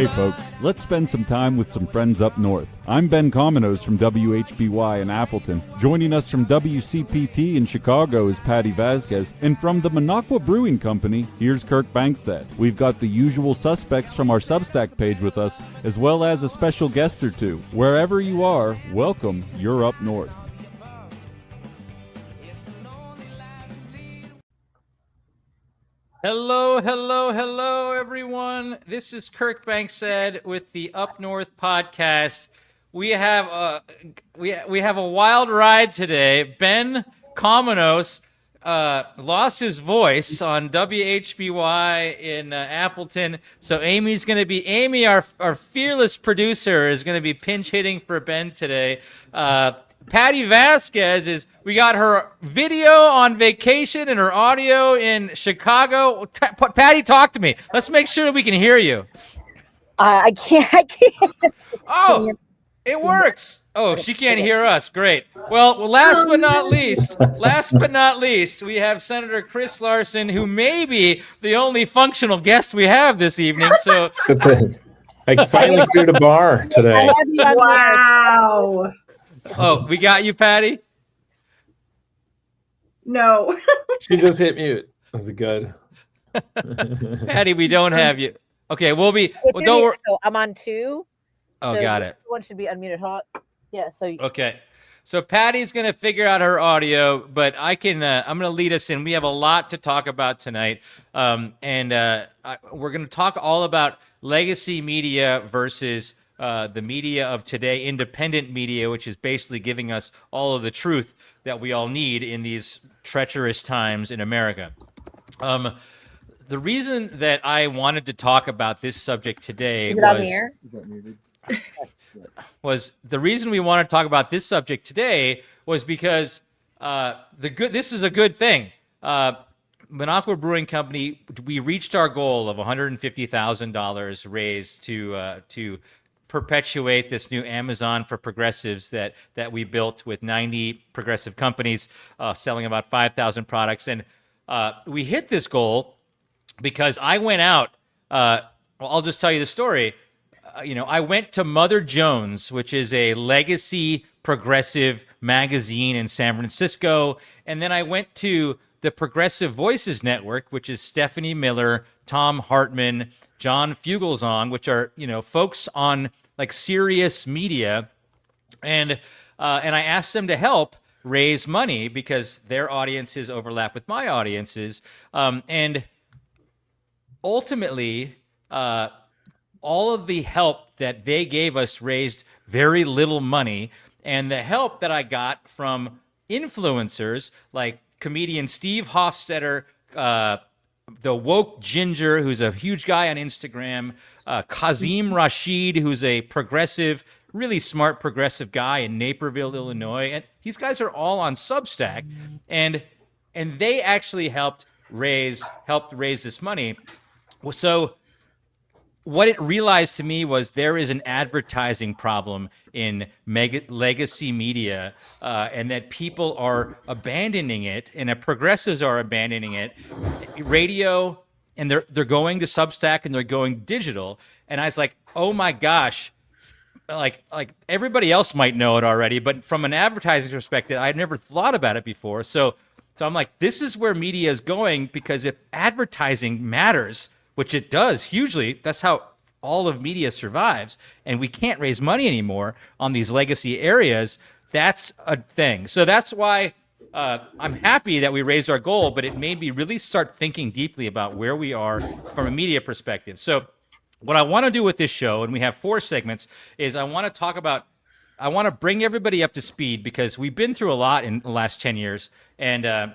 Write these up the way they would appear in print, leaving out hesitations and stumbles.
Hey folks, let's spend some time with some friends up north. I'm Ben Cominos from WHBY in Appleton. Joining us from WCPT in Chicago is Patty Vasquez, and from the Minocqua Brewing Company, here's Kirk Bangstad. We've got the usual suspects from our Substack page with us, as well as a special guest or two. Wherever you are, welcome, you're up north. Hello, everyone. This is Kirk Bangstad with the Up North podcast. We have a wild ride today. Ben Cominos lost his voice on WHBY in Appleton, so Amy, our fearless producer, is going to be pinch hitting for Ben today. Patty Vasquez we got her video on vacation and her audio in Chicago. Patty, talk to me. Let's make sure that we can hear you. I can't. Oh, it works. Oh, she can't hear us. Great. Well, last but not least, we have Senator Chris Larson, who may be the only functional guest we have this evening. So that's it. I finally cleared a bar today. Wow. Oh, we got you, Patty? No. She just hit mute. Was it good? Patty, we don't have you. Okay, we'll be. Well, don't worry. So I'm on 2. Oh, so got it. One should be unmuted. Hot. Yeah. So. Okay. So Patty's going to figure out her audio, but I'm going to lead us in. We have a lot to talk about tonight. We're going to talk all about legacy media versus the media of today, independent media, which is basically giving us all of the truth that we all need in these treacherous times in America. The reason that I wanted to talk about this subject today was the reason we want to talk about this subject today was because this is a good thing. Minocqua Brewing Company, we reached our goal of $150,000 raised to perpetuate this new Amazon for progressives that we built with 90 progressive companies selling about 5,000 products. And we hit this goal because I went out. I'll just tell you the story. I went to Mother Jones, which is a legacy progressive magazine in San Francisco. And then I went to the Progressive Voices Network, which is Stephanie Miller, Tom Hartman, John Fugelsang, which are, folks on like serious media. And I asked them to help raise money because their audiences overlap with my audiences. And ultimately, all of the help that they gave us raised very little money. And the help that I got from influencers like comedian Steve Hofstetter, the woke ginger, who's a huge guy on Instagram, Kazim Rashid, who's a progressive, really smart progressive guy in Naperville, Illinois. And these guys are all on Substack, and they actually helped raise this money. So what it realized to me was there is an advertising problem in legacy media, and that people are abandoning it, and that progressives are abandoning it. Radio, and they're going to Substack and they're going digital. And I was like, oh my gosh, like everybody else might know it already, but from an advertising perspective, I'd never thought about it before. So I'm like, this is where media is going, because if advertising matters, which it does hugely, that's how all of media survives, and we can't raise money anymore on these legacy areas, that's a thing. So that's why I'm happy that we raised our goal, but it made me really start thinking deeply about where we are from a media perspective. So what I want to do with this show, and we have 4 segments, is I want to bring everybody up to speed, because we've been through a lot in the last 10 years, and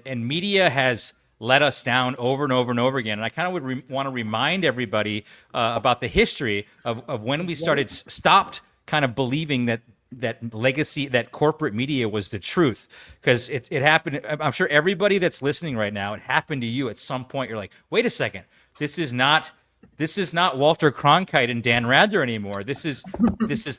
media has let us down over and over and over again. And I kind of would want to remind everybody about the history of when we stopped kind of believing that legacy, that corporate media was the truth. Because it happened. I'm sure everybody that's listening right now, it happened to you at some point. You're like, wait a second, this is not this is not Walter Cronkite and Dan Rather anymore. This is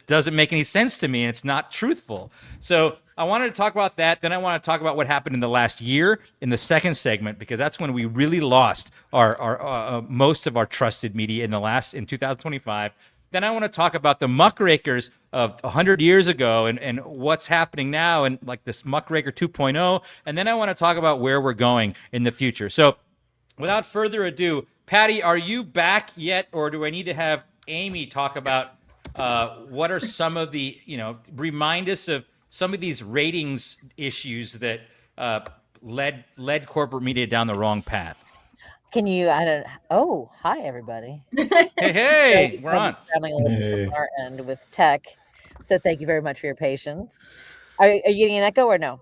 doesn't make any sense to me, and it's not truthful. So I wanted to talk about that. Then I want to talk about what happened in the last year in the second segment, because that's when we really lost our most of our trusted media in 2025. Then I want to talk about the muckrakers of 100 years ago and what's happening now, and like this muckraker 2.0. And then I want to talk about where we're going in the future. So without further ado, Patty, are you back yet, or do I need to have Amy talk about what are some of the, remind us of some of these ratings issues that led corporate media down the wrong path? Can you? Oh, hi everybody. Hey, we're on. Traveling a little bit from our end with tech, so thank you very much for your patience. Are you getting an echo or no?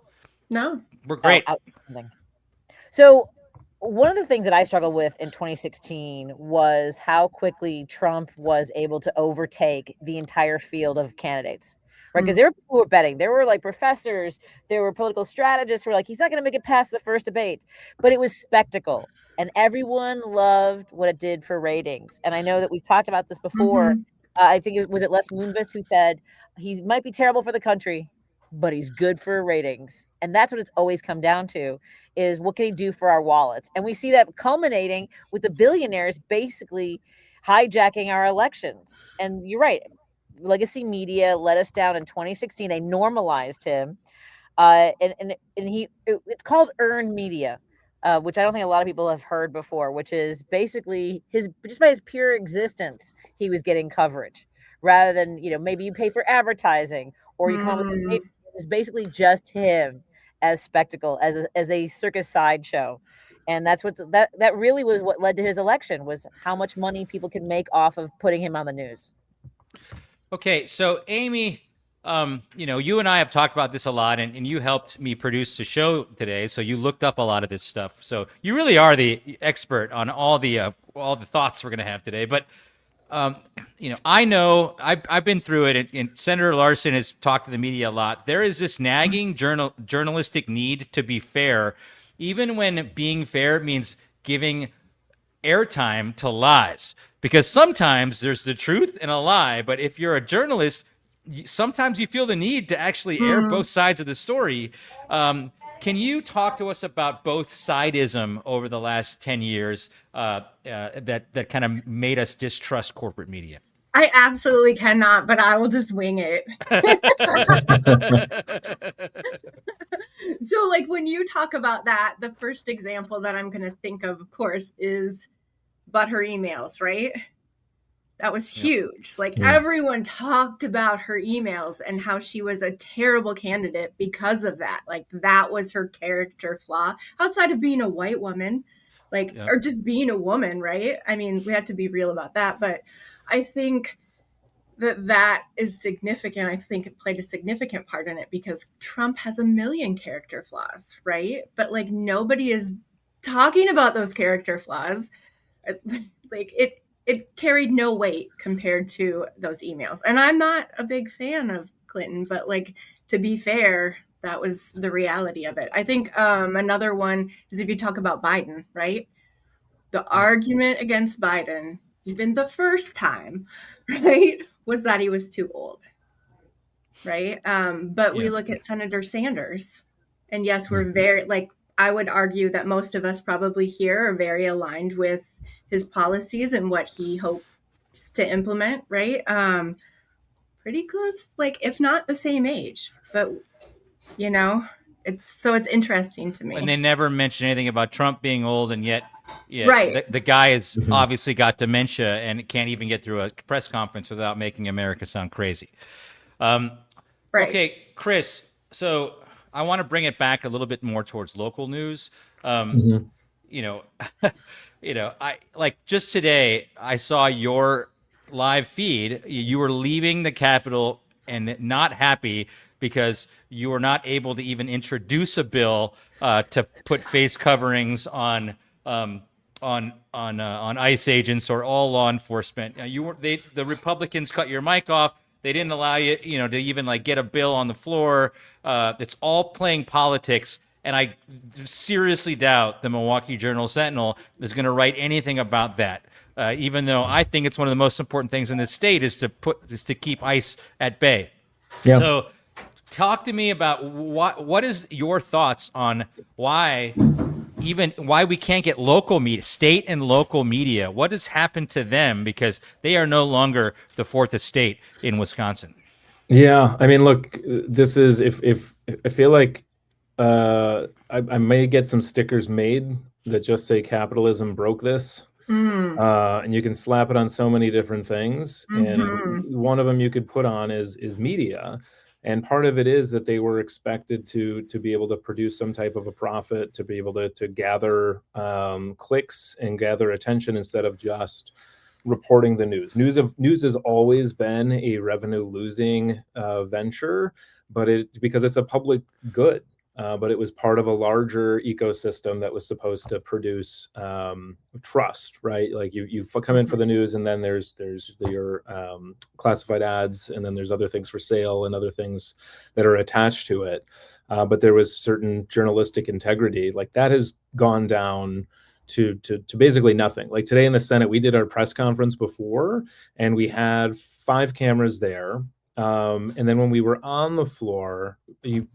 No, we're great. Outstanding. So one of the things that I struggled with in 2016 was how quickly Trump was able to overtake the entire field of candidates. Right, because there were people who were betting. There were like professors, there were political strategists who were like, he's not going to make it past the first debate. But it was spectacle, and everyone loved what it did for ratings. And I know that we've talked about this before. I think it was Les Moonves who said he might be terrible for the country, but he's good for ratings. And that's what it's always come down to, is what can he do for our wallets? And we see that culminating with the billionaires basically hijacking our elections. And you're right. Legacy media let us down in 2016. They normalized him. It's called earned media, which I don't think a lot of people have heard before, which is basically just by his pure existence, he was getting coverage rather than, maybe you pay for advertising or you come up with it was basically just him as spectacle, as a circus sideshow. And that's what that really was what led to his election, was how much money people can make off of putting him on the news. Okay, so Amy, you and I have talked about this a lot, and you helped me produce the show today. So you looked up a lot of this stuff. So you really are the expert on all the thoughts we're going to have today. But I know I've been through it, and Senator Larson has talked to the media a lot. There is this nagging journalistic need to be fair, even when being fair means giving airtime to lies. Because sometimes there's the truth and a lie, but if you're a journalist, sometimes you feel the need to actually air both sides of the story. Can you talk to us about both sidism over the last 10 years that kind of made us distrust corporate media? I absolutely cannot, but I will just wing it. So like when you talk about that, the first example that I'm going to think of course, is but her emails, right? That was huge. Like everyone talked about her emails and how she was a terrible candidate because of that. Like that was her character flaw outside of being a white woman, or just being a woman, right? I mean, we had to be real about that. But I think that is significant. I think it played a significant part in it because Trump has a million character flaws, right? But like nobody is talking about those character flaws. Like it carried no weight compared to those emails. And I'm not a big fan of Clinton, but like, to be fair, that was the reality of it. I think another one is if you talk about Biden, right? The argument against Biden, even the first time, right, was that he was too old, right? But we look at Senator Sanders, and yes, we're very, I would argue that most of us probably here are very aligned with his policies and what he hopes to implement, right? Pretty close, if not the same age, but it's interesting to me. And they never mention anything about Trump being old, and yet, right, the guy has obviously got dementia and can't even get through a press conference without making America sound crazy. Right. Okay, Chris. So I want to bring it back a little bit more towards local news. I just today I saw your live feed. You were leaving the Capitol and not happy because you were not able to even introduce a bill to put face coverings on ICE agents or all law enforcement. The Republicans cut your mic off. They didn't allow you, to even get a bill on the floor. It's all playing politics. And I seriously doubt the Milwaukee Journal-Sentinel is going to write anything about that. even though I think it's one of the most important things in this state is to keep ICE at bay. Yeah. So talk to me about what is your thoughts on why we can't get local media, state and local media. What has happened to them because they are no longer the fourth estate in Wisconsin? Yeah, I mean, look, this is if I feel like I may get some stickers made that just say capitalism broke this. And you can slap it on so many different things. And one of them you could put on is media. And part of it is that they were expected to be able to produce some type of a profit, to be able to gather clicks and gather attention instead of just reporting the news. News has always been a revenue losing venture, but because it's a public good. But it was part of a larger ecosystem that was supposed to produce trust, right? Like you come in for the news, and then there's your classified ads, and then there's other things for sale and other things that are attached to it. But there was certain journalistic integrity, like that has gone down to basically nothing. Like today in the Senate, we did our press conference before, and we had 5 cameras there. And then when we were on the floor,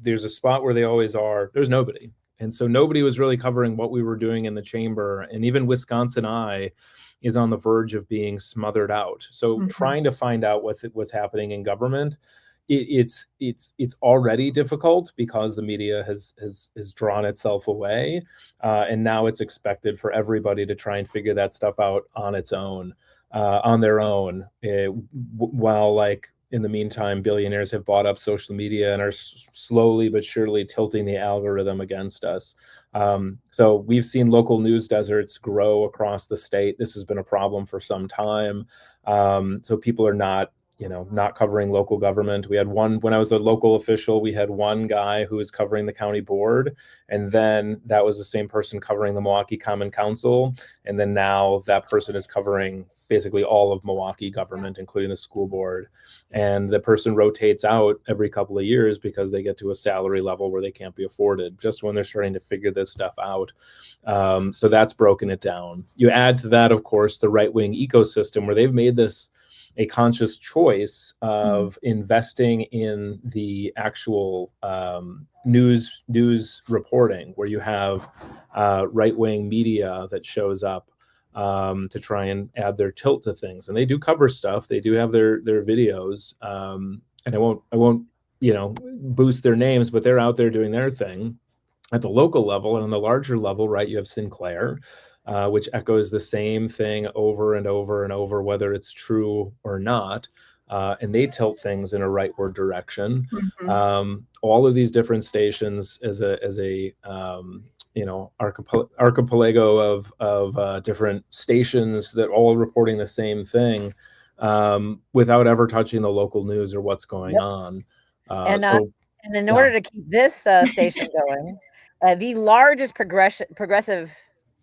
there's a spot where they always are. There's nobody. And so nobody was really covering what we were doing in the chamber. And even Wisconsin Eye is on the verge of being smothered out. So trying to find out what's happening in government, it's already difficult because the media has drawn itself away. And now it's expected for everybody to try and figure that stuff out on its own, on their own, while like, in the meantime, billionaires have bought up social media and are slowly but surely tilting the algorithm against us. So we've seen local news deserts grow across the state. This has been a problem for some time. So people are not covering local government. We had when I was a local official, we had one guy who was covering the county board, and then that was the same person covering the Milwaukee Common Council. And then now that person is covering basically all of Milwaukee government, including the school board. And the person rotates out every couple of years because they get to a salary level where they can't be afforded, just when they're starting to figure this stuff out. So that's broken it down. You add to that, of course, the right-wing ecosystem where they've made this a conscious choice of investing in the actual news reporting, where you have right-wing media that shows up to try and add their tilt to things. And they do cover stuff. They do have their videos. And I won't boost their names, but they're out there doing their thing at the local level. And on the larger level, right, you have Sinclair, which echoes the same thing over and over and over, whether it's true or not. And they tilt things in a rightward direction. All of these different stations as a archipelago of different stations that all reporting the same thing, without ever touching the local news or what's going on. And in order to keep this station going, the largest progressive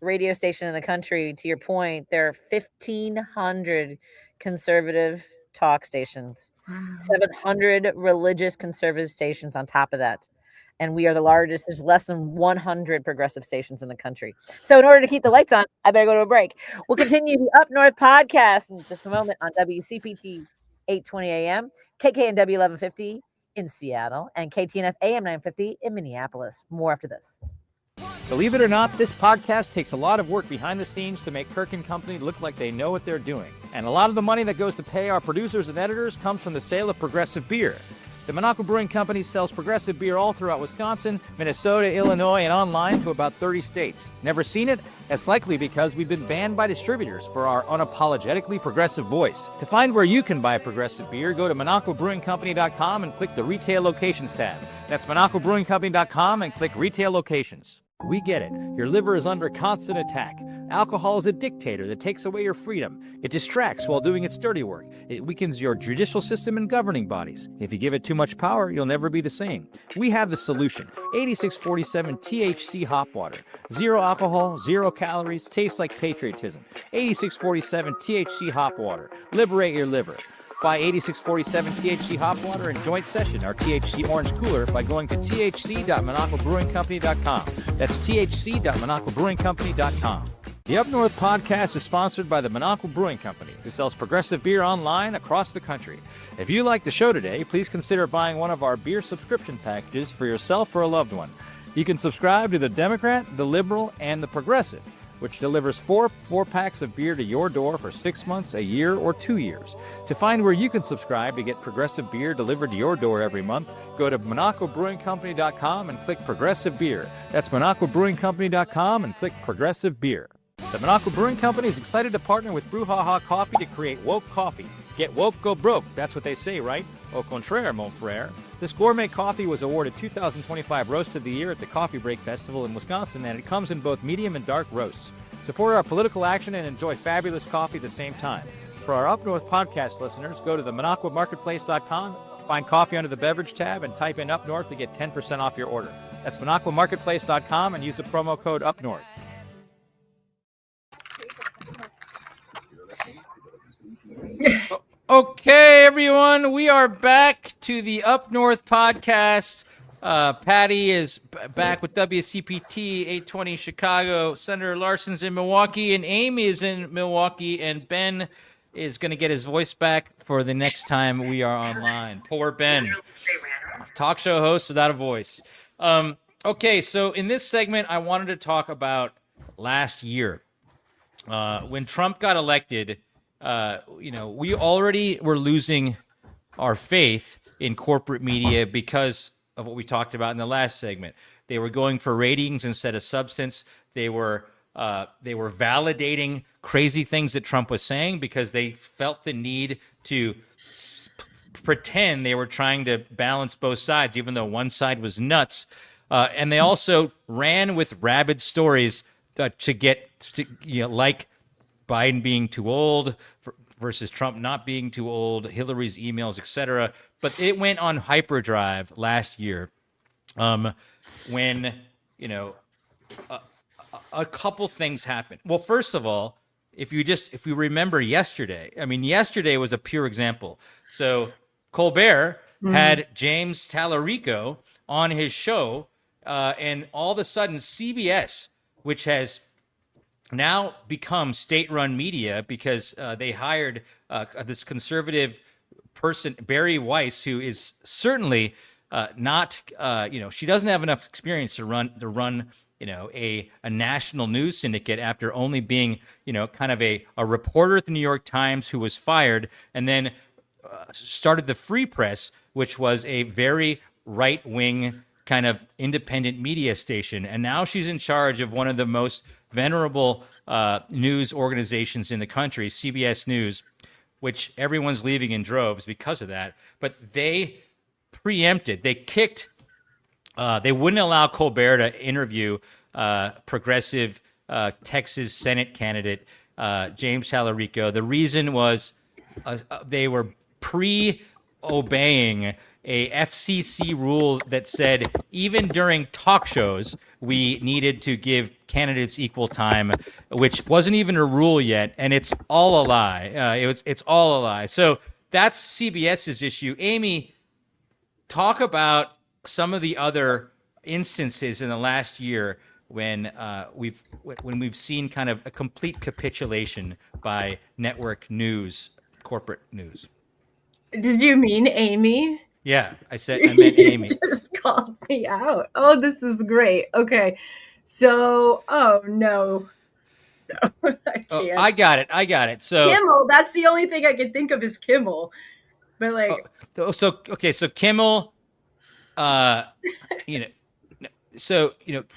radio station in the country, to your point, there are 1,500 conservative talk stations, 700 religious conservative stations on top of that. And we are the largest. There's less than 100 progressive stations in the country. So in order to keep the lights on, I better go to a break. We'll continue the Up North podcast in just a moment on WCPT 820 AM, KKNW 1150 in Seattle, and KTNF AM 950 in Minneapolis. More after this. Believe it or not, this podcast takes a lot of work behind the scenes to make Kirk & Company look like they know what they're doing. And a lot of the money that goes to pay our producers and editors comes from the sale of Progressive beer. The Minocqua Brewing Company sells Progressive beer all throughout Wisconsin, Minnesota, Illinois, and online to about 30 states. Never seen it? That's likely because we've been banned by distributors for our unapologetically progressive voice. To find where you can buy Progressive beer, go to MinocquaBrewingCompany.com and click the Retail Locations tab. That's MinocquaBrewingCompany.com and click Retail Locations. We get it. Your liver is under constant attack. Alcohol is a dictator that takes away your freedom. It distracts while doing its dirty work. It weakens your judicial system and governing bodies. If you give it too much power, you'll never be the same. We have the solution. 8647 THC Hop Water. 0 alcohol, 0 calories, tastes like patriotism. 8647 THC Hop Water. Liberate your liver. Buy 8647 THC Hop Water and Joint Session, our THC Orange Cooler, by going to thc.minocquabrewingcompany.com. That's thc.minocquabrewingcompany.com. The Up North podcast is sponsored by the Minocqua Brewing Company, who sells progressive beer online across the country. If you like the show today, please consider buying one of our beer subscription packages for yourself or a loved one. You can subscribe to the Democrat, the Liberal, and the Progressive, which delivers four packs of beer to your door for 6 months, a year, or 2 years. To find where you can subscribe to get progressive beer delivered to your door every month, go to MinocquaBrewingCompany.com and click Progressive Beer. That's MinocquaBrewingCompany.com and click Progressive Beer. The Minocqua Brewing Company is excited to partner with Brouhaha Coffee to create woke coffee. Get woke, go broke. That's what they say, right? Au contraire, mon frère. This gourmet coffee was awarded 2025 Roast of the Year at the Coffee Break Festival in Wisconsin, and it comes in both medium and dark roasts. Support our political action and enjoy fabulous coffee at the same time. For our Up North podcast listeners, go to the MinocquaMarketplace.com, find coffee under the beverage tab, and type in Up North to get 10% off your order. That's MinocquaMarketplace.com and use the promo code UpNorth. Okay, everyone, we are back to the Up North podcast. Patty is back with WCPT 820 Chicago. Senator Larson's in Milwaukee, and Amy is in Milwaukee, and Ben is going to get his voice back for the next time we are online. Poor Ben, talk show host without a voice. Okay, so in this segment, I wanted to talk about last year. When Trump got elected, we already were losing our faith in corporate media because of what we talked about in the last segment. They were going for ratings instead of substance. They were validating crazy things that Trump was saying because they felt the need to pretend they were trying to balance both sides, even though one side was nuts. And they also ran with rabid stories to get like Biden being too old versus Trump not being too old, Hillary's emails, etc. But it went on hyperdrive last year when, a couple things happened. Well, first of all, if we remember yesterday, yesterday was a pure example. So Colbert had James Tallarico on his show, and all of a sudden CBS, which has now become state-run media because they hired this conservative person, Barry Weiss, who is certainly not, she doesn't have enough experience to run a national news syndicate after only being, kind of a reporter at the New York Times who was fired and then started the Free Press, which was a very right-wing kind of independent media station. And now she's in charge of one of the most venerable news organizations in the country, CBS News, which everyone's leaving in droves because of that. But they preempted, they kicked, they wouldn't allow Colbert to interview progressive Texas Senate candidate James Tallarico. The reason was they were obeying a FCC rule that said even during talk shows, we needed to give candidates equal time, which wasn't even a rule yet, and it's all a lie. It's all a lie. So that's CBS's issue. Amy, talk about some of the other instances in the last year when we've seen kind of a complete capitulation by network news, corporate news. Did you mean Amy? Yeah, I meant Amy. You just called me out. Oh, this is great. Okay. So, oh, no. I can't. I got it. So Kimmel, that's the only thing I can think of is Kimmel. But like. So Kimmel,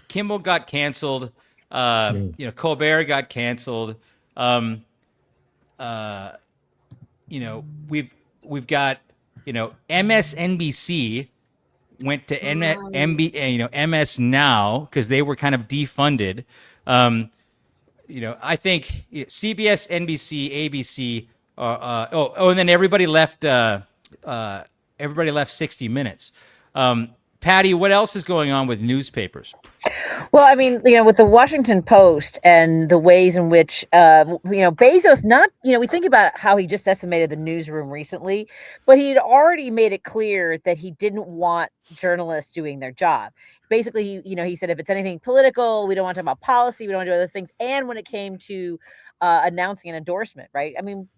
Kimmel got canceled. Colbert got canceled. We've got, MSNBC went to MS Now because they were kind of defunded. I think CBS, NBC, ABC, and then everybody left 60 Minutes. Patty, what else is going on with newspapers? Well, I mean, with the Washington Post and the ways in which, Bezos, not, we think about how he just decimated the newsroom recently, but he had already made it clear that he didn't want journalists doing their job. Basically, he said, if it's anything political, we don't want to talk about policy, we don't want to do those things. And when it came to announcing an endorsement, right? I mean,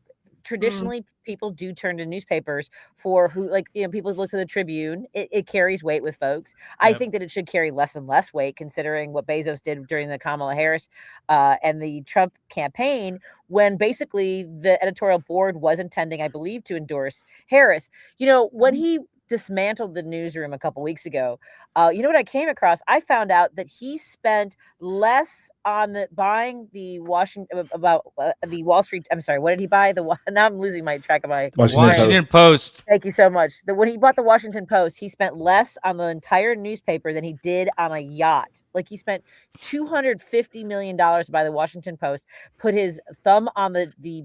traditionally people do turn to newspapers for who, people look to the Tribune. It carries weight with folks. I think that it should carry less and less weight considering what Bezos did during the Kamala Harris and the Trump campaign, when basically the editorial board was intending, I believe, to endorse Harris. When he dismantled the newsroom a couple weeks ago, what I came across? I found out that he spent less on buying the Wall Street. I'm sorry, what did he buy? Now I'm losing my track of my Washington Post. Thank you so much. When he bought the Washington Post, he spent less on the entire newspaper than he did on a yacht. Like, he spent $250 million to buy the Washington Post, put his thumb on the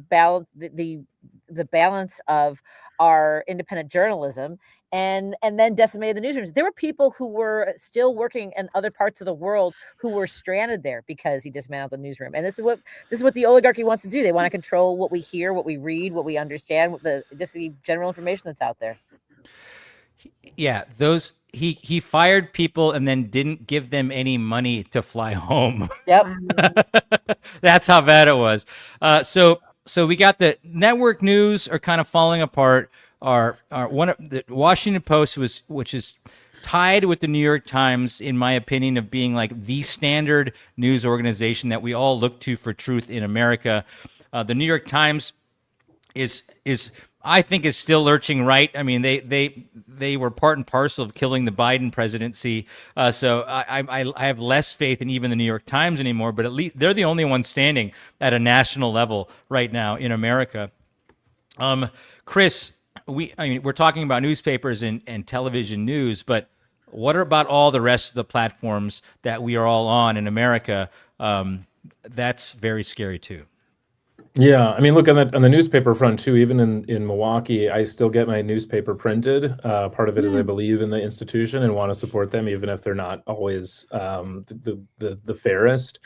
balance of our independent journalism, and then decimated the newsrooms. There were people who were still working in other parts of the world who were stranded there because he dismantled the newsroom. And this is what the oligarchy wants to do. They want to control what we hear, what we read, what we understand, just the general information that's out there. Yeah, he fired people and then didn't give them any money to fly home. Yep. That's how bad it was. So we got the network news are kind of falling apart. Our one of the Washington Post which is tied with the New York Times, in my opinion, of being like the standard news organization that we all look to for truth in America. The New York Times is I think is still lurching right. I mean, they were part and parcel of killing the Biden presidency. So I have less faith in even the New York Times anymore, but at least they're the only ones standing at a national level right now in America. Chris, we're talking about newspapers and television news, but what about all the rest of the platforms that we are all on in America? That's very scary too. Yeah, I mean, look, on the newspaper front too. Even in Milwaukee, I still get my newspaper printed. Part of it is I believe in the institution and want to support them, even if they're not always the fairest.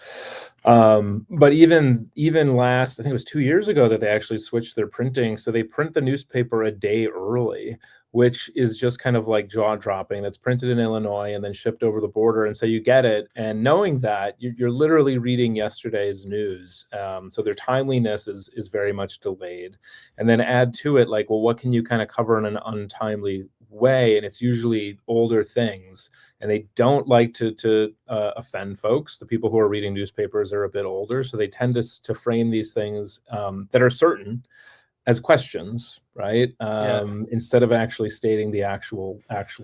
But even last, I think it was 2 years ago, that they actually switched their printing, so they print the newspaper a day early, which is just kind of like jaw-dropping. That's printed in Illinois and then shipped over the border. And so you get it, and knowing that, you're literally reading yesterday's news. So their timeliness is very much delayed. And then add to it, like, well, what can you kind of cover in an untimely way? And it's usually older things. And they don't like to offend folks. The people who are reading newspapers are a bit older, so they tend to frame these things that are certain as questions, right? Instead of actually stating the actual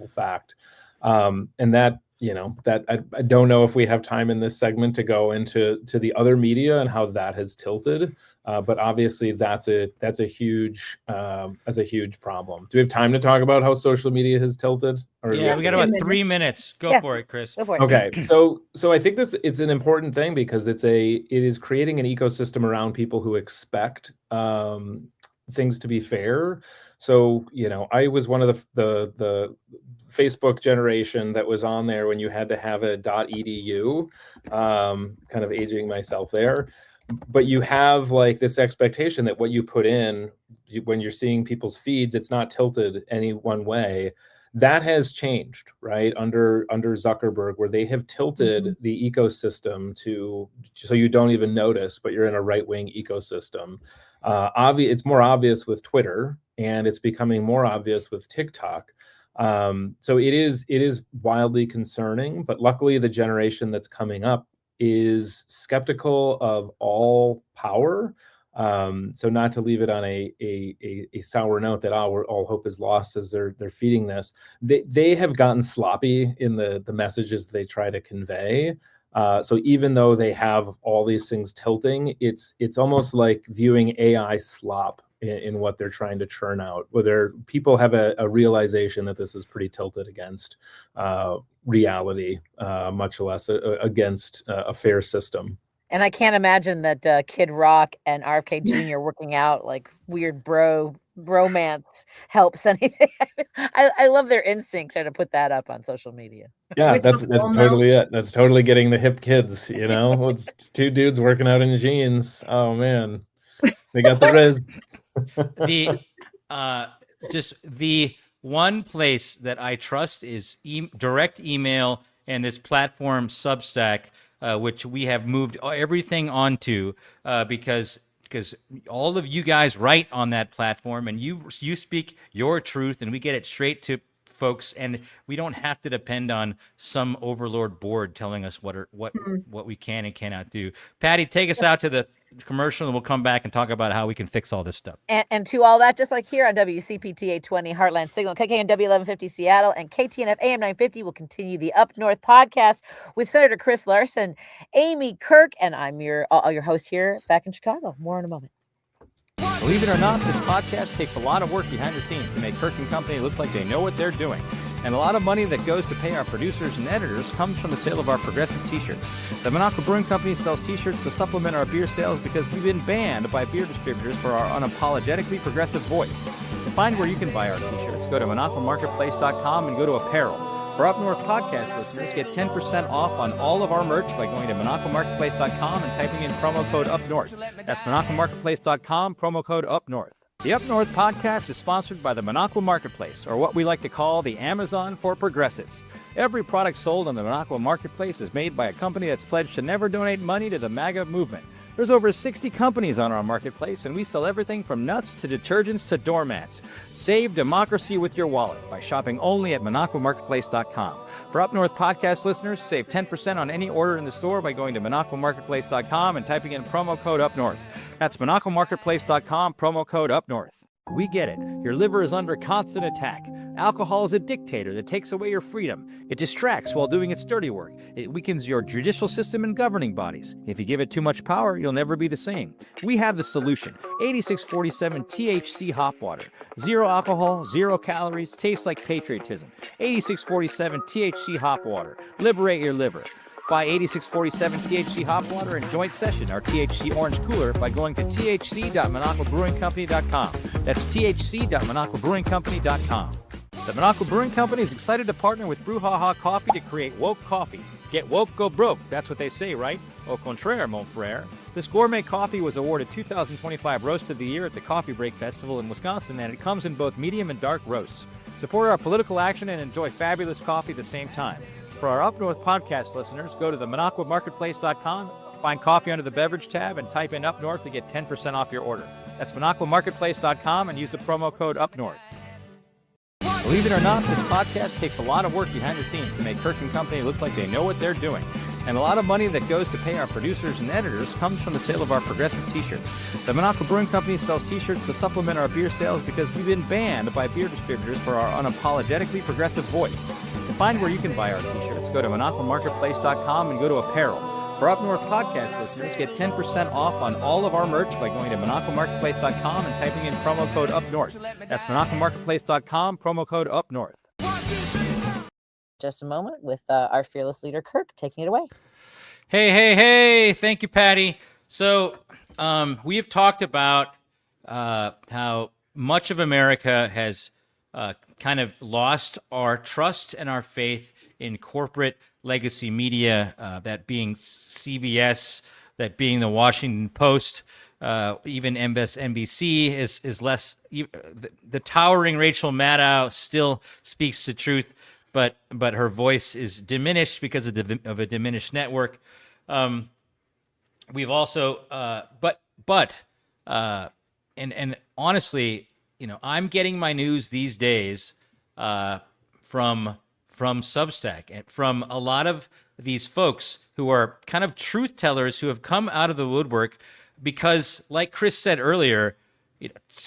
fact. And that, that I don't know if we have time in this segment to go into the other media and how that has tilted. But obviously that's a huge problem. Do we have time to talk about how social media has tilted? We got about 3 minutes. Go for it, Chris. Go for it. Okay, so I think it's an important thing because it is creating an ecosystem around people who expect things to be fair. So, I was one of the Facebook generation that was on there when you had to have a .edu, kind of aging myself there. But you have like this expectation that what you put in when you're seeing people's feeds, it's not tilted any one way. That has changed, right? Under Zuckerberg, where they have tilted the ecosystem so you don't even notice, but you're in a right-wing ecosystem. It's more obvious with Twitter, and it's becoming more obvious with TikTok. So it is wildly concerning, but luckily the generation that's coming up is skeptical of all power. So not to leave it on a sour note that all hope is lost as they're feeding this. They have gotten sloppy in the messages they try to convey. So even though they have all these things tilting, it's almost like viewing AI slop in what they're trying to churn out, whether people have a realization that this is pretty tilted against reality, much less against a fair system. And I can't imagine that Kid Rock and RFK Jr. working out like weird bromance helps anything. I love their instincts to put that up on social media. Yeah, With that's the that's full totally it. That's totally getting the hip kids, you know? It's two dudes working out in jeans. Oh man. They got the res. The just the one place that I trust is direct email and this platform Substack, which we have moved everything onto because all of you guys write on that platform and you speak your truth and we get it straight to folks, and we don't have to depend on some overlord board telling us what we can and cannot do. Patty, take us out to the commercial and we'll come back and talk about how we can fix all this stuff. And to all that, just like here on WCPT 820 Heartland Signal, KKNW 1150 Seattle, and KTNF AM 950 will continue the Up North podcast with Senator Chris Larson, Amy Kirk, and I'm your host here back in Chicago. More in a moment. Believe it or not, this podcast takes a lot of work behind the scenes to make Kirk & Company look like they know what they're doing. And a lot of money that goes to pay our producers and editors comes from the sale of our progressive t-shirts. The Minocqua Brewing Company sells t-shirts to supplement our beer sales because we've been banned by beer distributors for our unapologetically progressive voice. To find where you can buy our t-shirts, go to MinocquaMarketplace.com and go to apparel. For Up North podcast listeners, get 10% off on all of our merch by going to MinocquaMarketplace.com and typing in promo code UpNorth. That's MinocquaMarketplace.com, promo code UpNorth. The Up North podcast is sponsored by the Minocqua Marketplace, or what we like to call the Amazon for progressives. Every product sold on the Minocqua Marketplace is made by a company that's pledged to never donate money to the MAGA movement. There's over 60 companies on our marketplace, and we sell everything from nuts to detergents to doormats. Save democracy with your wallet by shopping only at MinocquaMarketplace.com. For Up North podcast listeners, save 10% on any order in the store by going to MinocquaMarketplace.com and typing in promo code UpNorth. That's MinocquaMarketplace.com, promo code UpNorth. We get it. Your liver is under constant attack. Alcohol is a dictator that takes away your freedom. It distracts while doing its dirty work. It weakens your judicial system and governing bodies. If you give it too much power, you'll never be the same. We have the solution. 8647 THC Hop Water. Zero alcohol, 0 calories, tastes like patriotism. 8647 THC Hop Water. Liberate your liver. Buy 8647 THC Hop Water and Joint Session, our THC Orange Cooler, by going to thc.minocquabrewingcompany.com. That's thc.minocquabrewingcompany.com. The Minocqua Brewing Company is excited to partner with Brouhaha Coffee to create woke coffee. Get woke, go broke. That's what they say, right? Au contraire, mon frère. This gourmet coffee was awarded 2025 Roast of the Year at the Coffee Break Festival in Wisconsin, and it comes in both medium and dark roasts. Support our political action and enjoy fabulous coffee at the same time. For our Up North podcast listeners, go to the MinocquaMarketplace.com, find coffee under the beverage tab, and type in Up North to get 10% off your order. That's MinocquaMarketplace.com and use the promo code UpNorth. Believe it or not, this podcast takes a lot of work behind the scenes to make Kirk & Company look like they know what they're doing. And a lot of money that goes to pay our producers and editors comes from the sale of our progressive t-shirts. The Minocqua Brewing Company sells t-shirts to supplement our beer sales because we've been banned by beer distributors for our unapologetically progressive voice. To find where you can buy our t-shirts, go to MinocquaMarketplace.com and go to apparel. For Up North podcast listeners, get 10% off on all of our merch by going to MinocquaMarketplace.com and typing in promo code UpNorth. That's MinocquaMarketplace.com, promo code UpNorth. Just a moment with our fearless leader, Kirk, taking it away. Hey. Thank you, Patty. So we have talked about how much of America has kind of lost our trust and our faith in corporate legacy media, that being CBS, that being the Washington Post, even MSNBC is less. The towering Rachel Maddow still speaks the truth, but her voice is diminished because of a diminished network. We've also, and honestly, I'm getting my news these days from Substack and from a lot of these folks who are kind of truth tellers who have come out of the woodwork because, like Chris said earlier,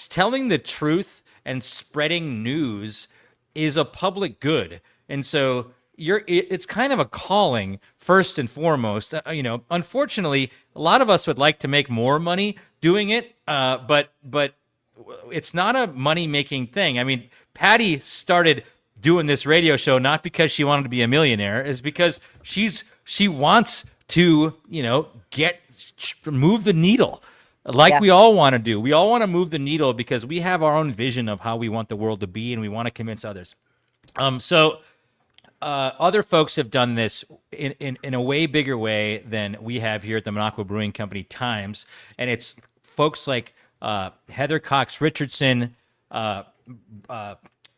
telling the truth and spreading news is a public good. And so it's kind of a calling first and foremost. Unfortunately, a lot of us would like to make more money doing it, but it's not a money-making thing. I mean, Patty started doing this radio show not because she wanted to be a millionaire, is because she wants to, get move the needle like Yeah. we all want to do. We all want to move the needle because we have our own vision of how we want the world to be, and we want to convince others. Other folks have done this in a way bigger way than we have here at the Minocqua Brewing Company Times, and it's folks like Heather Cox Richardson.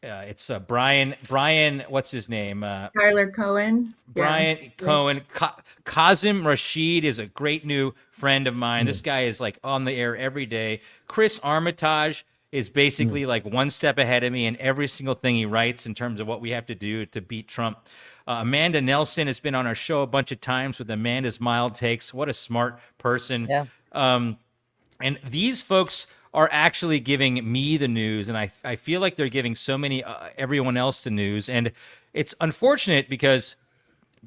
It's Brian. What's his name? Tyler Cohen. Brian Cohen. Kazim Rashid is a great new friend of mine. This guy is like on the air every day. Chris Armitage is basically like one step ahead of me in every single thing he writes in terms of what we have to do to beat Trump. Amanda Nelson has been on our show a bunch of times with Amanda's Mild Takes. What a smart person. Yeah. And these folks are actually giving me the news, and I feel like they're giving so many everyone else the news. And it's unfortunate because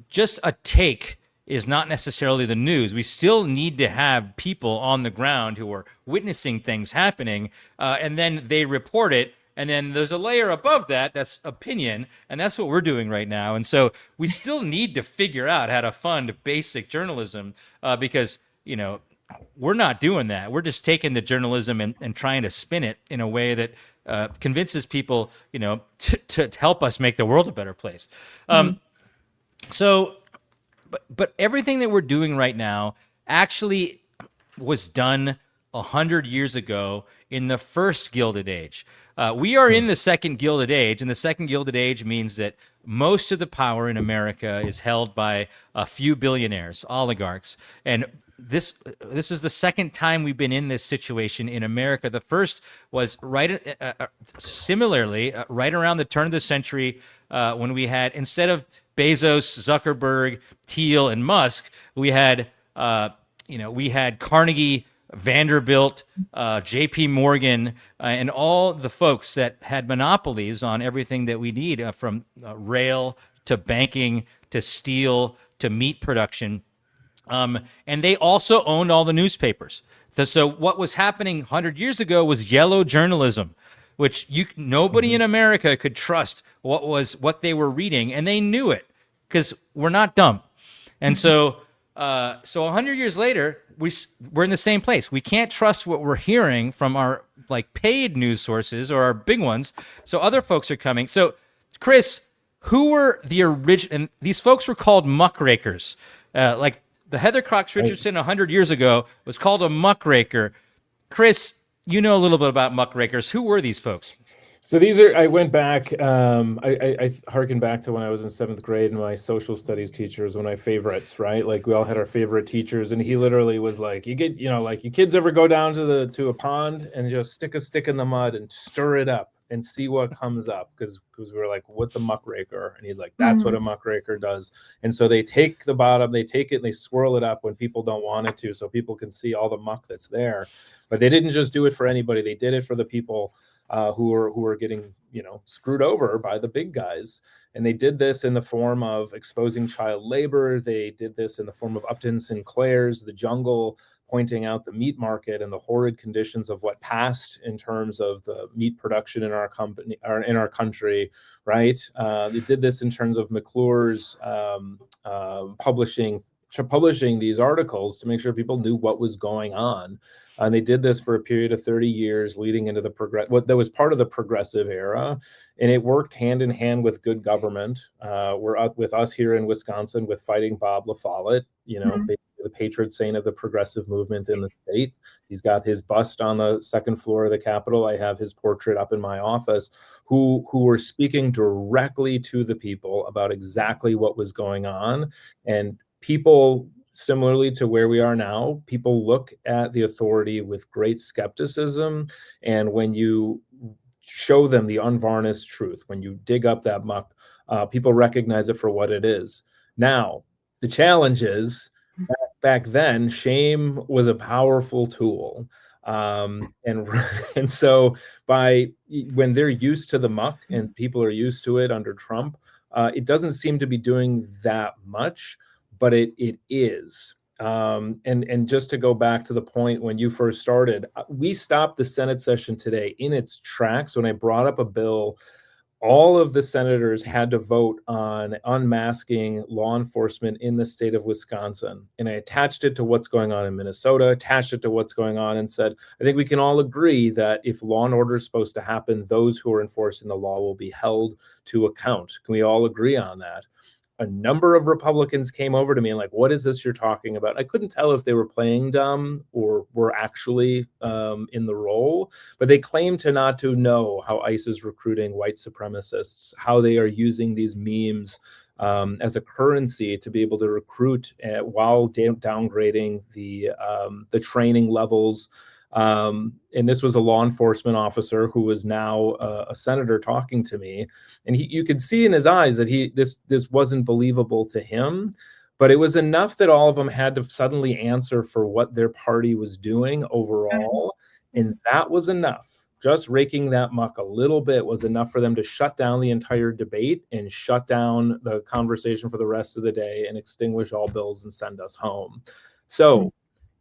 just a take is not necessarily the news. We still need to have people on the ground who are witnessing things happening, and then they report it. And then there's a layer above that that's opinion, and that's what we're doing right now. And so we still need to figure out how to fund basic journalism because, you know, we're not doing that. We're just taking the journalism and trying to spin it in a way that convinces people, you know, to help us make the world a better place. But everything that we're doing right now actually was done 100 years ago in the first Gilded Age. We are in the second Gilded Age, and the second Gilded Age means that most of the power in America is held by a few billionaires, oligarchs, and this is the second time we've been in this situation in America. The first was similarly right around the turn of the century when we had, instead of Bezos, Zuckerberg, Thiel, and Musk, we had Carnegie, Vanderbilt, J.P. Morgan, and all the folks that had monopolies on everything that we need, from rail to banking to steel to meat production. And they also owned all the newspapers. So what was happening 100 years ago was yellow journalism, which nobody in America could trust what they were reading, and they knew it because we're not dumb. And so 100 years later, we're in the same place. We can't trust what we're hearing from our like paid news sources or our big ones. So other folks are coming. So Chris, who were the original? And these folks were called muckrakers. Like the Heather Cox Richardson 100 years ago was called a muckraker. Chris, you know a little bit about muckrakers. Who were these folks? So these are, I went back, I harkened back to when I was in 7th grade, and my social studies teacher was one of my favorites, right? Like we all had our favorite teachers, and he literally was like, you kids ever go down to a pond and just stick a stick in the mud and stir it up and see what comes up? Because we were like, what's a muckraker? And he's like, that's what a muckraker does. And so they take the bottom, they take it and they swirl it up when people don't want it to, so people can see all the muck that's there. But they didn't just do it for anybody. They did it for the people who were getting, screwed over by the big guys. And they did this in the form of exposing child labor. They did this in the form of Upton Sinclair's The Jungle, pointing out the meat market and the horrid conditions of what passed in terms of the meat production in our company or in our country, right? They did this in terms of McClure's publishing these articles to make sure people knew what was going on. And they did this for a period of 30 years leading into what that was part of the progressive era. And it worked hand in hand with good government. We're up with us here in Wisconsin with Fighting Bob La Follette, the patron saint of the progressive movement in the state. He's got his bust on the second floor of the Capitol. I have his portrait up in my office, who were speaking directly to the people about exactly what was going on. And people, similarly to where we are now, people look at the authority with great skepticism. And when you show them the unvarnished truth, when you dig up that muck, people recognize it for what it is. Now, the challenge is, back then, shame was a powerful tool. And so when they're used to the muck and people are used to it under Trump, it doesn't seem to be doing that much. But it is. And just to go back to the point when you first started, we stopped the Senate session today in its tracks when I brought up a bill all of the senators had to vote on unmasking law enforcement in the state of Wisconsin. And I attached it to what's going on in Minnesota, attached it to what's going on, and said, I think we can all agree that if law and order is supposed to happen, those who are enforcing the law will be held to account. Can we all agree on that? A number of Republicans came over to me and like, what is this you're talking about? I couldn't tell if they were playing dumb or were actually in the role, but they claim to not to know how ICE is recruiting white supremacists, how they are using these memes as a currency to be able to recruit while downgrading the training levels. And this was a law enforcement officer who was now a senator talking to me, and you could see in his eyes that this wasn't believable to him, but it was enough that all of them had to suddenly answer for what their party was doing overall, and that was enough. Just raking that muck a little bit was enough for them to shut down the entire debate and shut down the conversation for the rest of the day and extinguish all bills and send us home. So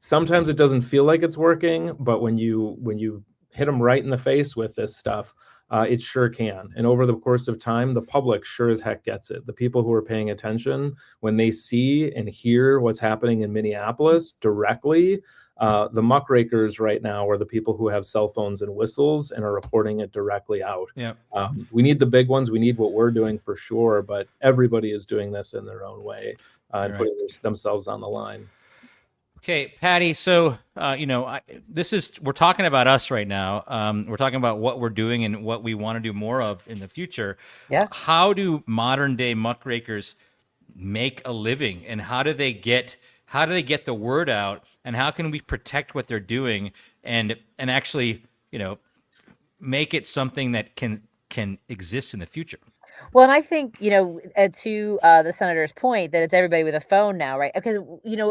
sometimes it doesn't feel like it's working, but when you hit them right in the face with this stuff, it sure can. And over the course of time, the public sure as heck gets it. The people who are paying attention, when they see and hear what's happening in Minneapolis directly, the muckrakers right now are the people who have cell phones and whistles and are reporting it directly out. Yeah. We need the big ones. We need what we're doing for sure, but everybody is doing this in their own way and putting themselves on the line. Okay, Patty. So, we're talking about us right now. We're talking about what we're doing and what we want to do more of in the future. Yeah. How do modern day muckrakers make a living, and how do they get the word out, and how can we protect what they're doing and actually, make it something that can exist in the future? Well, and I think, to the senator's point that it's everybody with a phone now, right? Because,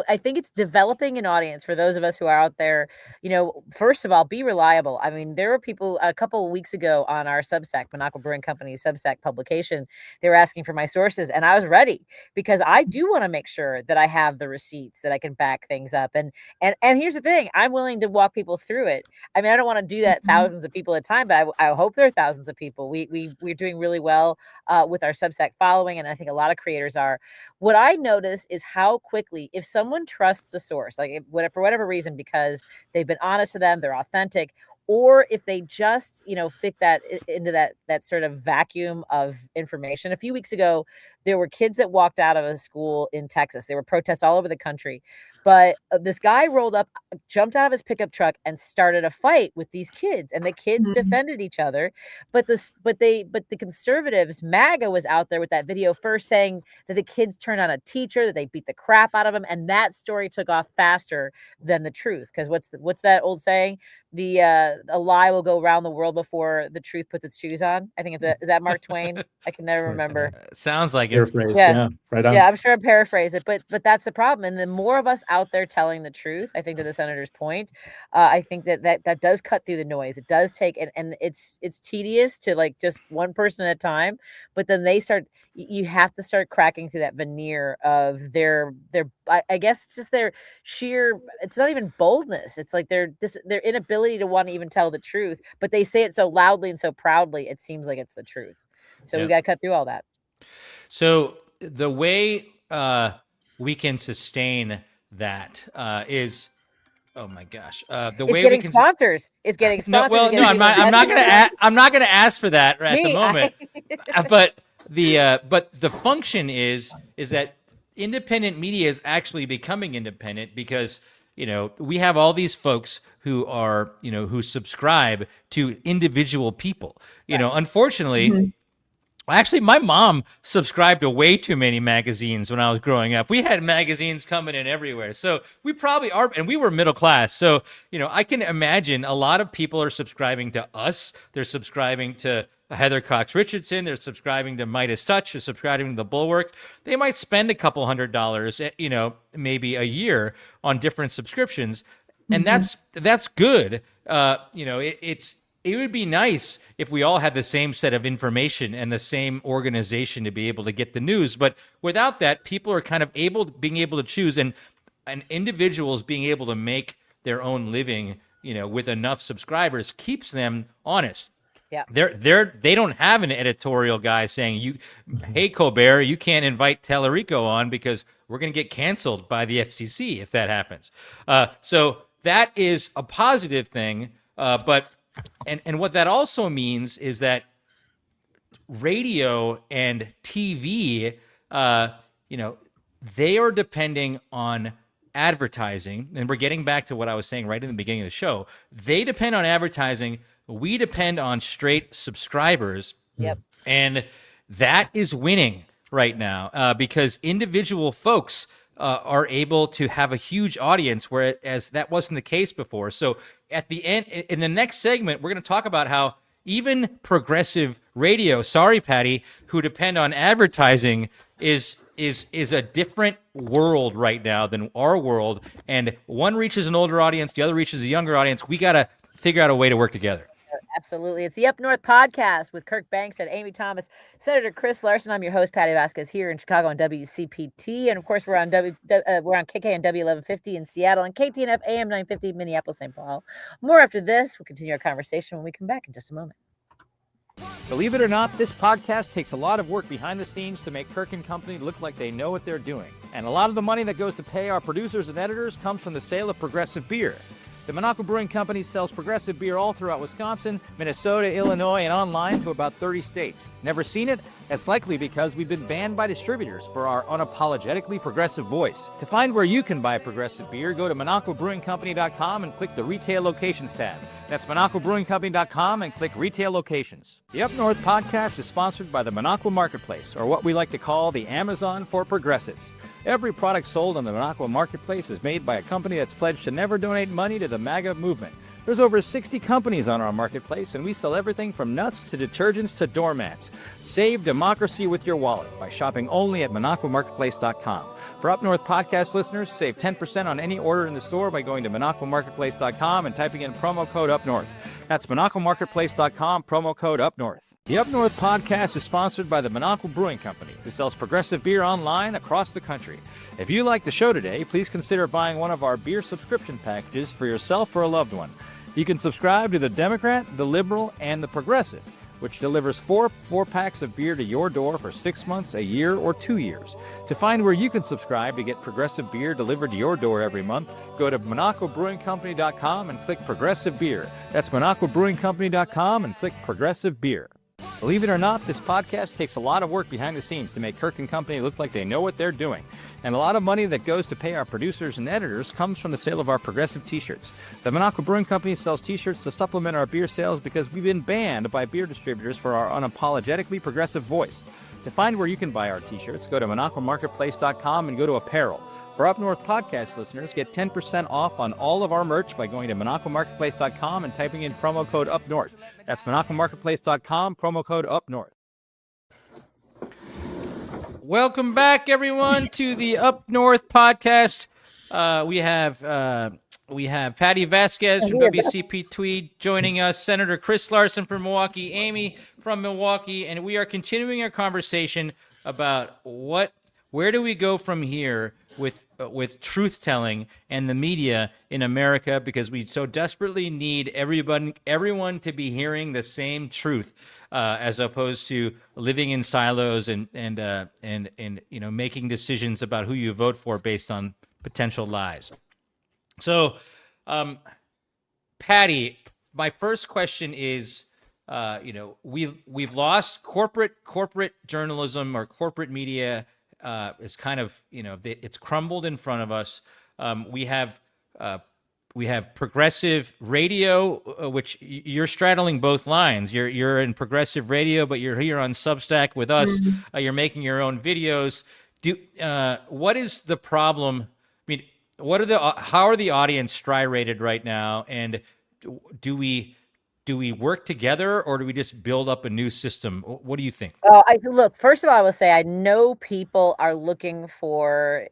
I think it's developing an audience for those of us who are out there. First of all, be reliable. I mean, there were people a couple of weeks ago on our Substack, Minocqua Brewing Company Substack publication. They were asking for my sources, and I was ready because I do want to make sure that I have the receipts, that I can back things up. And here's the thing, I'm willing to walk people through it. I mean, I don't want to do that thousands of people at a time, but I hope there are thousands of people. We're doing really well with our Substack following, and I think a lot of creators are. What I notice is how quickly, if someone trusts a source, like for whatever reason, because they've been honest to them, they're authentic, or if they just, fit that into that sort of vacuum of information. A few weeks ago, there were kids that walked out of a school in Texas. There were protests all over the country. But this guy rolled up, jumped out of his pickup truck, and started a fight with these kids. And the kids defended each other. But the conservatives, MAGA, was out there with that video first, saying that the kids turned on a teacher, that they beat the crap out of him, and that story took off faster than the truth. Because what's that old saying? A lie will go around the world before the truth puts its shoes on. I think is that Mark Twain? I can never remember. Sounds like it. Paraphrased, yeah, right on. Yeah, I'm sure I paraphrase it, but that's the problem. And the more of us out there telling the truth, I think, to the senator's point, I think that does cut through the noise. It does take, and it's tedious to like just one person at a time, but then you have to start cracking through that veneer of their I guess it's just their sheer, it's not even boldness. It's like their inability to want to even tell the truth, but they say it so loudly and so proudly, it seems like it's the truth. So we got to cut through all that. So the way we can sustain that is, oh my gosh, the way we can sponsors is getting sponsors. No, I'm not going to ask for that at the moment. But the function is that independent media is actually becoming independent because we have all these folks who are who subscribe to individual people. Unfortunately. Actually, my mom subscribed to way too many magazines when I was growing up. We had magazines coming in everywhere. So we probably are, and we were middle class. So, I can imagine a lot of people are subscribing to us. They're subscribing to Heather Cox Richardson. They're subscribing to Midas Touch. They're subscribing to The Bulwark. They might spend a couple $100, maybe a year on different subscriptions. And that's good. It would be nice if we all had the same set of information and the same organization to be able to get the news. But without that, people are kind of being able to choose, and individuals being able to make their own living, with enough subscribers keeps them honest. Yeah. They don't have an editorial guy saying, hey, Colbert, you can't invite Tellerico on because we're going to get canceled by the FCC if that happens. So that is a positive thing. But what that also means is that radio and TV, they are depending on advertising. And we're getting back to what I was saying right in the beginning of the show. They depend on advertising. We depend on straight subscribers. Yep. And that is winning right now because individual folks are able to have a huge audience, whereas that wasn't the case before. So at the end, in the next segment, we're going to talk about how even progressive radio, sorry, Patty, who depend on advertising is a different world right now than our world. And one reaches an older audience, the other reaches a younger audience. We got to figure out a way to work together. Absolutely. It's the Up North podcast with Kirk Banks and Amy Thomas, Senator Chris Larson. I'm your host, Patty Vasquez, here in Chicago on WCPT. And of course, we're on KKNW 1150 in Seattle and KTNF AM 950 Minneapolis, St. Paul. More after this. We'll continue our conversation when we come back in just a moment. Believe it or not, this podcast takes a lot of work behind the scenes to make Kirk and Company look like they know what they're doing. And a lot of the money that goes to pay our producers and editors comes from the sale of Progressive Beer. The Minocqua Brewing Company sells Progressive Beer all throughout Wisconsin, Minnesota, Illinois, and online to about 30 states. Never seen it? That's likely because we've been banned by distributors for our unapologetically progressive voice. To find where you can buy Progressive Beer, go to MinocquaBrewingCompany.com and click the Retail Locations tab. That's MinocquaBrewingCompany.com and click Retail Locations. The Up North podcast is sponsored by the Minocqua Marketplace, or what we like to call the Amazon for progressives. Every product sold on the Minocqua Marketplace is made by a company that's pledged to never donate money to the MAGA movement. There's over 60 companies on our marketplace, and we sell everything from nuts to detergents to doormats. Save democracy with your wallet by shopping only at MinocquaMarketplace.com. For Up North podcast listeners, save 10% on any order in the store by going to MinocquaMarketplace.com and typing in promo code UpNorth. That's MinocquaMarketplace.com, promo code UpNorth. The Up North podcast is sponsored by the Minocqua Brewing Company, who sells progressive beer online across the country. If you like the show today, please consider buying one of our beer subscription packages for yourself or a loved one. You can subscribe to the Democrat, the Liberal, and the Progressive, which delivers four packs of beer to your door for 6 months, a year, or 2 years. To find where you can subscribe to get progressive beer delivered to your door every month, go to MinocquaBrewingCompany.com and click Progressive Beer. That's MinocquaBrewingCompany.com and click Progressive Beer. Believe it or not, this podcast takes a lot of work behind the scenes to make Kirk and Company look like they know what they're doing. And a lot of money that goes to pay our producers and editors comes from the sale of our progressive t-shirts. The Minocqua Brewing Company sells t-shirts to supplement our beer sales because we've been banned by beer distributors for our unapologetically progressive voice. To find where you can buy our t-shirts, go to MinocquaMarketplace.com and go to Apparel. For Up North podcast listeners, get 10% off on all of our merch by going to MinocquaMarketplace.com and typing in promo code UpNorth. That's MinocquaMarketplace.com, promo code UpNorth. Welcome back, everyone, to the Up North podcast. We have Patty Vasquez from WCP Tweed joining us, Senator Chris Larson from Milwaukee, Amy from Milwaukee, and we are continuing our conversation about where do we go from here with truth-telling and the media in America, because we so desperately need everyone to be hearing the same truth, as opposed to living in silos and making decisions about who you vote for based on potential lies. So, Patty, my first question is, we've lost corporate journalism or corporate media. Is kind of, it's crumbled in front of us. We have progressive radio, which you're straddling both lines. You're in progressive radio, but you're here on Substack with us. You're making your own videos. What is the problem? I mean, how are the audience striated right now? And do we work together, or do we just build up a new system? What do you think? Look, first of all, I will say I know people are looking for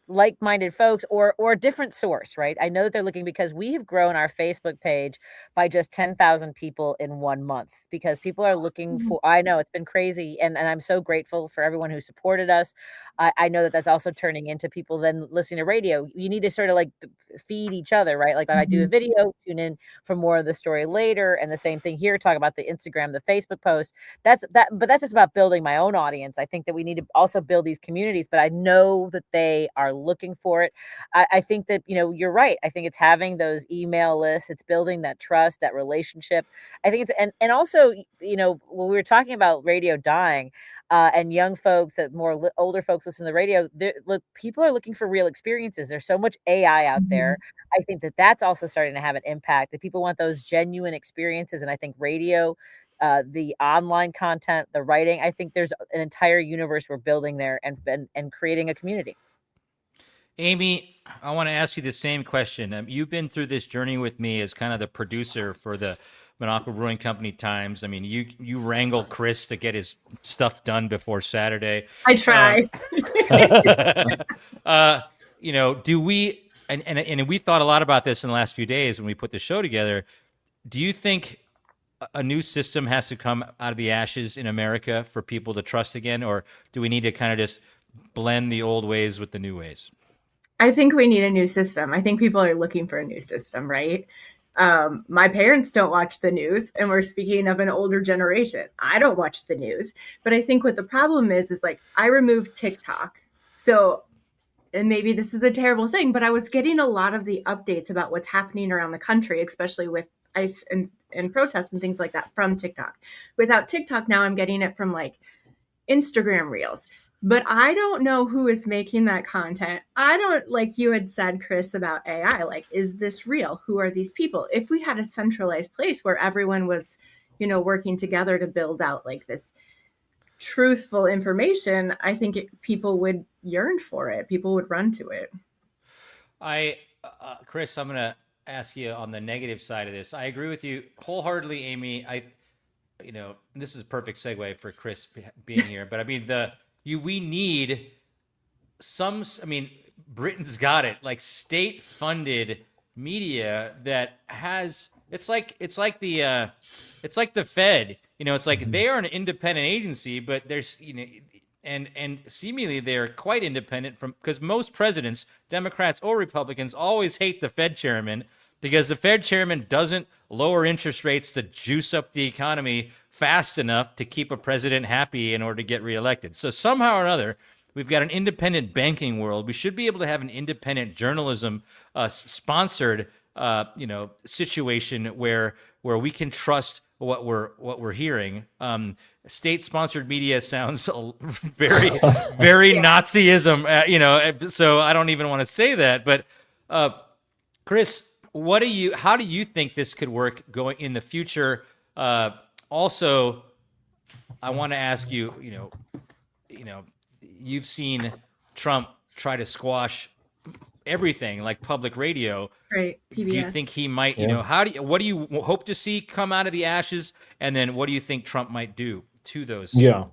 like-minded folks or a different source, right? I know that they're looking because we have grown our Facebook page by just 10,000 people in 1 month because people are looking for, I know it's been crazy. And I'm so grateful for everyone who supported us. I know that that's also turning into people then listening to radio. You need to sort of like feed each other, right? Like I do a video, tune in for more of the story later. And the same thing here, talk about the Instagram, the Facebook post. But that's just about building my own audience. I think that we need to also build these communities, but I know that they are looking for it. I think that, you're right. I think it's having those email lists, it's building that trust, that relationship. I think it's, and also, when we were talking about radio dying, and young folks, that more older folks listen to the radio, look, people are looking for real experiences. There's so much AI out there. I think that that's also starting to have an impact, that people want those genuine experiences. And I think radio, the online content, the writing, I think there's an entire universe we're building there and creating a community. Amy, I want to ask you the same question. You've been through this journey with me as kind of the producer for the Minocqua Brewing Company Times. I mean, you wrangle Chris to get his stuff done before Saturday. I try. Do we, and we thought a lot about this in the last few days when we put the show together. Do you think a new system has to come out of the ashes in America for people to trust again, or do we need to kind of just blend the old ways with the new ways? I think we need a new system. I think people are looking for a new system, right? My parents don't watch the news, and we're speaking of an older generation. I don't watch the news, but I think what the problem is like I removed TikTok. So, and maybe this is a terrible thing, but I was getting a lot of the updates about what's happening around the country, especially with ICE and protests and things like that from TikTok. Without TikTok, now I'm getting it from like Instagram Reels. But I don't know who is making that content. I don't, like you had said, Chris, about AI, like, is this real? Who are these people? If we had a centralized place where everyone was, working together to build out like this truthful information, I think people would yearn for it. People would run to it. Chris, I'm going to ask you on the negative side of this. I agree with you wholeheartedly, Amy. This is a perfect segue for Chris being here, but I mean, we need Britain's got it, like state-funded media that has, it's like the Fed, it's like they are an independent agency, but there's, and seemingly they're quite independent because most presidents, Democrats or Republicans, always hate the Fed chairman because the Fed chairman doesn't lower interest rates to juice up the economy fast enough to keep a president happy in order to get reelected. So somehow or another, we've got an independent banking world. We should be able to have an independent journalism sponsored, situation where we can trust what we're hearing. State-sponsored media sounds very, very Nazism, so I don't even want to say that. But Chris, how do you think this could work going in the future? Also, I want to ask you, you've seen Trump try to squash everything like public radio. Right. PBS. Do you think he might, what do you hope to see come out of the ashes? And then what do you think Trump might do to those? Yeah.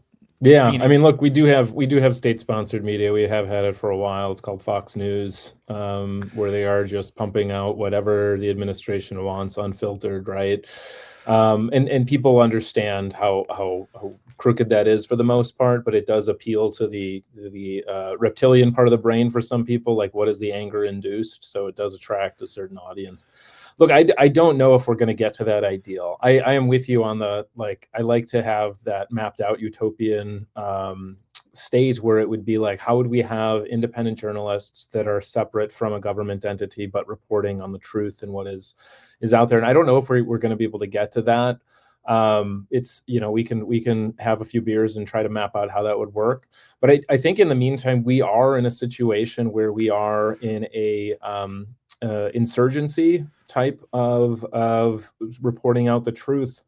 I mean, look, we do have state-sponsored media. We have had it for a while. It's called Fox News, where they are just pumping out whatever the administration wants, unfiltered, right? And people understand how crooked that is for the most part, but it does appeal to the reptilian part of the brain for some people. Like, what is the anger induced? So it does attract a certain audience. Look, I don't know if we're going to get to that ideal. I am with you on I like to have that mapped out utopian state where it would be like, how would we have independent journalists that are separate from a government entity, but reporting on the truth and what is out there? And I don't know if we're going to be able to get to that. It's, we can have a few beers and try to map out how that would work. But I think in the meantime, we are in a situation where we are in a insurgency type of reporting out the truth,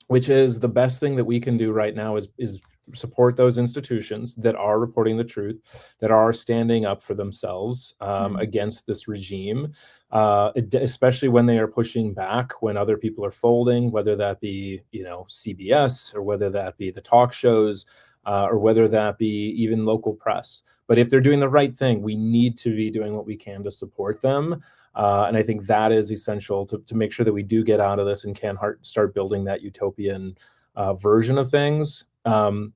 which is the best thing that we can do right now is support those institutions that are reporting the truth, that are standing up for themselves against this regime, especially when they are pushing back, when other people are folding, whether that be, CBS or whether that be the talk shows, or whether that be even local press. But if they're doing the right thing, we need to be doing what we can to support them. And I think that is essential to make sure that we do get out of this and can start building that utopian version of things.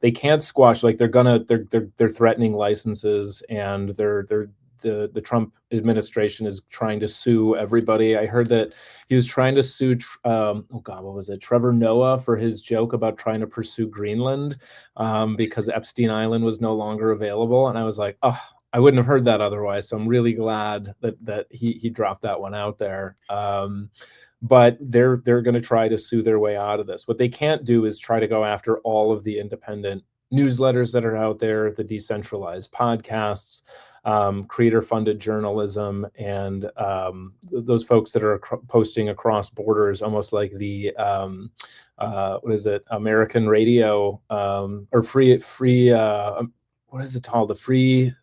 They can't squash, like they're threatening licenses, and the Trump administration is trying to sue everybody. I heard that he was trying to sue, what was it? Trevor Noah for his joke about trying to pursue Greenland because Epstein Island was no longer available. And I was like, oh, I wouldn't have heard that otherwise. So I'm really glad that he dropped that one out there. But they're going to try to sue their way out of this. What they can't do is try to go after all of the independent newsletters that are out there, the decentralized podcasts, creator-funded journalism, and those folks that are posting across borders, almost like the what is it, American radio or free what is it called, the free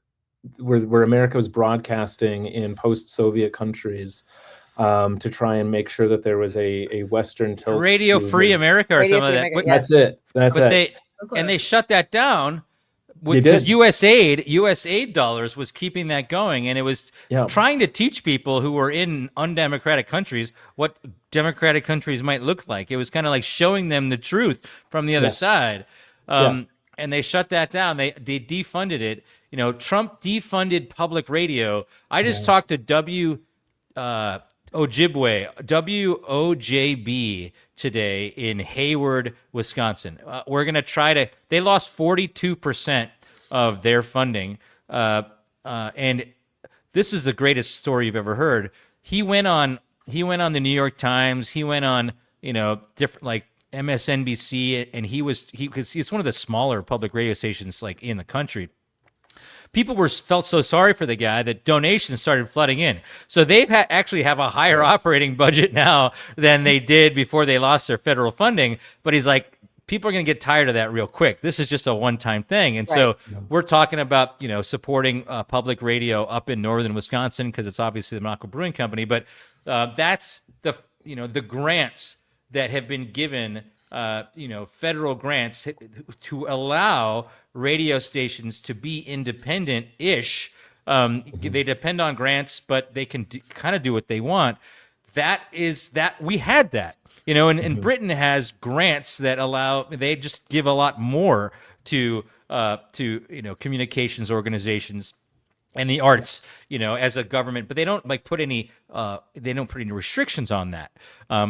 where America was broadcasting in post-Soviet countries. To try and make sure that there was a Western tilt. Radio Free America or Radio some of Free that. America, That's it. That's it. They shut that down because USAID dollars was keeping that going, and it was trying to teach people who were in undemocratic countries what democratic countries might look like. It was kind of like showing them the truth from the other side. And they shut that down. They defunded it. You know, Trump defunded public radio. I just talked to Ojibwe, WOJB today in Hayward, Wisconsin. We're going to try to, they lost 42% of their funding. And this is the greatest story you've ever heard. He went on the New York Times. He went on, different like MSNBC, and because it's one of the smaller public radio stations like in the country. People felt so sorry for the guy that donations started flooding in. So they've actually have a higher operating budget now than they did before they lost their federal funding. But he's like, people are going to get tired of that real quick. This is just a one-time thing. And so we're talking about, supporting public radio up in northern Wisconsin because it's obviously the Minocqua Brewing Company. But that's the grants that have been given, federal grants to allow radio stations to be independent-ish. They depend on grants, but they can kind of do what they want. We had that, and Britain has grants that they just give a lot more to communications organizations and the arts, as a government, but they don't put any restrictions on that.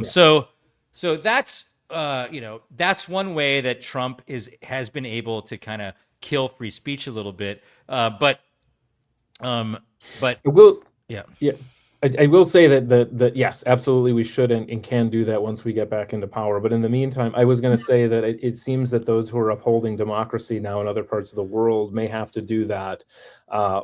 So that's, that's one way that Trump has been able to kind of kill free speech a little bit. But I will say that yes, absolutely, we should and can do that once we get back into power. But in the meantime, I was going to say that it seems that those who are upholding democracy now in other parts of the world may have to do that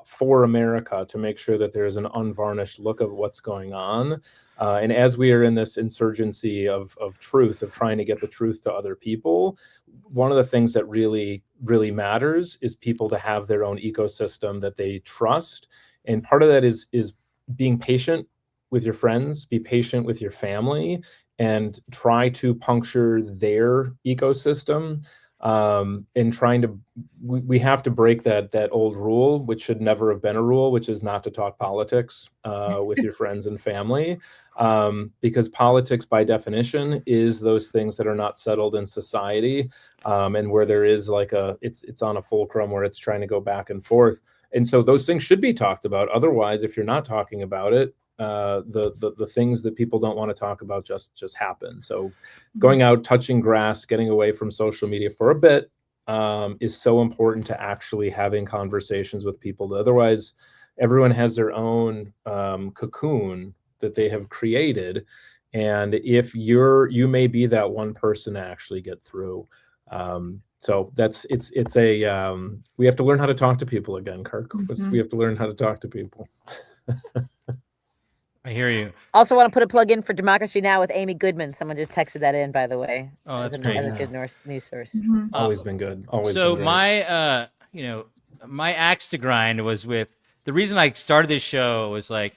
for America to make sure that there is an unvarnished look of what's going on. And as we are in this insurgency of truth, of trying to get the truth to other people, one of the things that really, really matters is people to have their own ecosystem that they trust. And part of that is being patient with your friends, be patient with your family, and try to puncture their ecosystem. And we have to break that old rule, which should never have been a rule, which is not to talk politics with your friends and family, because politics by definition is those things that are not settled in society, and where there is it's on a fulcrum where it's trying to go back and forth. And so those things should be talked about. Otherwise, if you're not talking about it, the things that people don't want to talk about just happen. So going out, touching grass, getting away from social media for a bit is so important to actually having conversations with people. Otherwise, everyone has their own cocoon that they have created. And if you may be that one person to actually get through. So we have to learn how to talk to people again, Kirk. We have to learn how to talk to people. I hear you. Also want to put a plug in for Democracy Now! With Amy Goodman. Someone just texted that in, by the way. Oh, that's great. As a good news source. Always been good. Always so been my, my axe to grind was with, the reason I started this show was I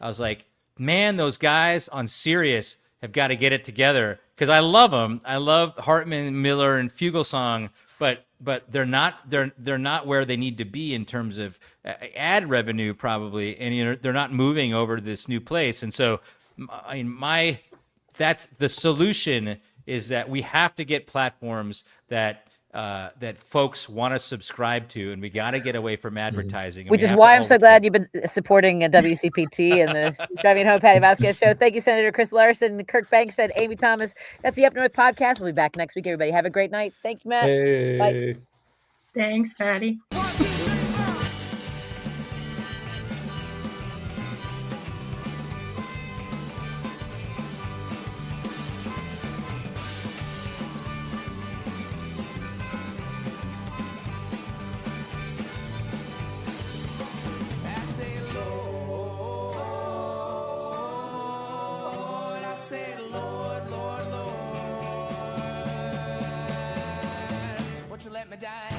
was like, man, those guys on Sirius have got to get it together. Because I love them. I love Hartman, Miller, and Fugelsang. But they're not where they need to be in terms of ad revenue probably, and they're not moving over to this new place. And so that's the solution, is that we have to get platforms that folks want to subscribe to, and we got to get away from advertising. Which is why I'm so glad you've been supporting WCPT and the Driving Home Patty Vasquez show. Thank you, Senator Chris Larson, Kirk Banks, and Amy Thomas. That's the Up North podcast. We'll be back next week, everybody. Have a great night. Thank you, Matt. Hey. Bye. Thanks, Patty. Let me die.